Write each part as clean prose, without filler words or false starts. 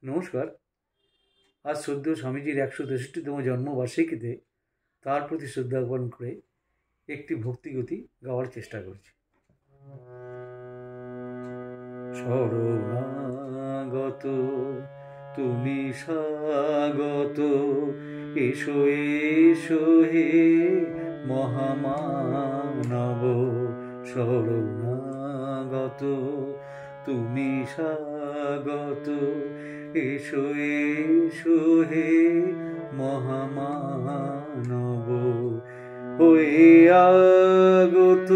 নমস্কার। আজ সদ্য স্বামীজির ১৬৩তম জন্মবার্ষিকীতে তার প্রতি শ্রদ্ধা জ্ঞাপন করে একটি ভক্তিগীতি গাওয়ার চেষ্টা করছি। শরণাগত তুমি স্বাগত, এসো এসো হে মহামানব। শরণাগত তুমি স্বাগত, এসো এসো হে মহামানব। হয়ে আগত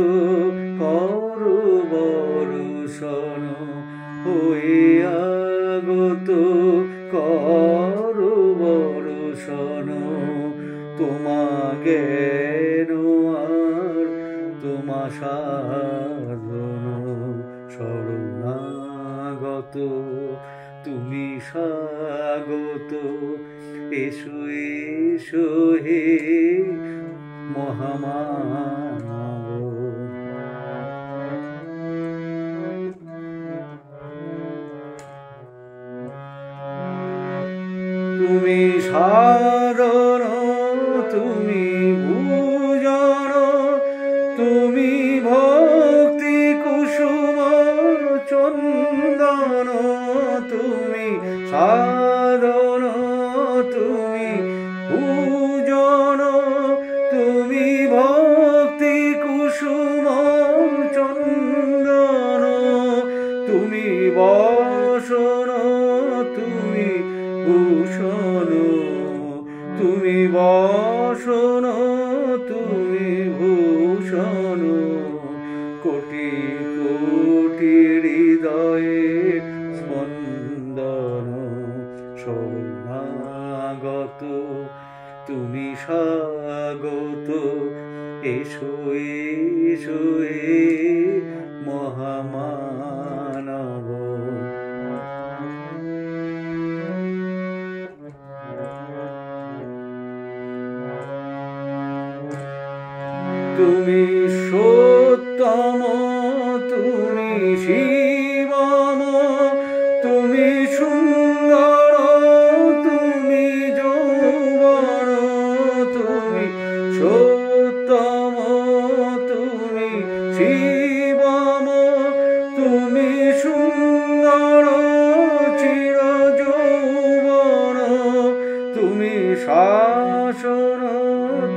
করো বর্ষণ, হয়ে আগত করো বর্ষণ। তোমা জ্ঞান আর তোমা সাধন। শরণাগত তুমি স্বাগত, এসো এসো হে মহামানব। তুমি সাধন, তুমি ভূজন, তুমি ভক্তি কুসুম চন্দন। তুমি সাধন, তুমি পূজন, তুমি ভক্তি কুসুম চন্দন। তুমি বসন, তুমি ভূষণ, তুমি বসন, তুমি ভূষণ। কোটি কোটি হৃদয়ে স্পন্দন। শরণাগত তুমি স্বাগত, এসো এসো হে মহামানব। তুমি সত্যম, তুমি শিবম, তুমি সুন্দর, তুমি যৌবন। তুমি সত্যম, তুমি শিবম, তুমি সুন্দর চির যৌবন। তুমি শাসন,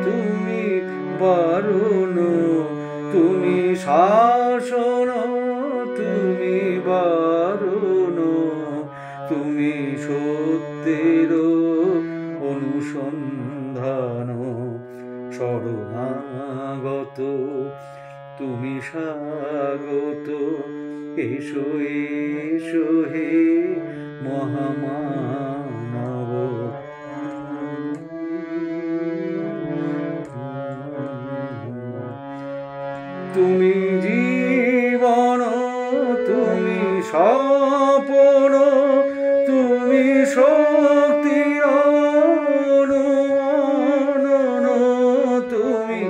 তুমি বারণ, তুমি শাসন, তুমি বারণ। তুমি সত্যের অনুসন্ধান। শরণাগত তুমি স্বাগত, এসো এসো হে মহামানব। তুমি জীবন, তুমি স্বপন, তুমি শক্তির অনুমনন। তুমি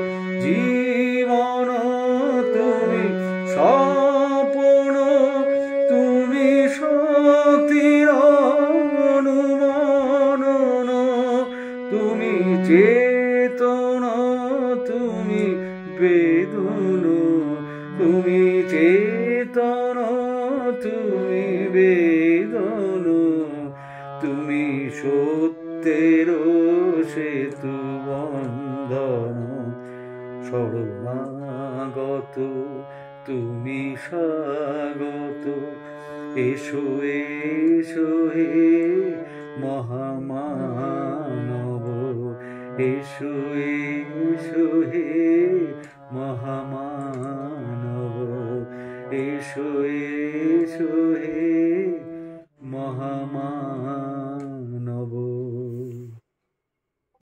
জীবন, তুমি স্বপন, তুমি শক্তির অনুমনন। তুমি চেতন, তুমি বেদন, তুমি চেতন, তুমি বেদন। তুমি সত্যের সেতু বন্ধন। শরণাগত তুমি স্বাগত, এসো এসো হে মহামানব। এসো এসো হে মহামানব। এসো এসো হে মহামানব।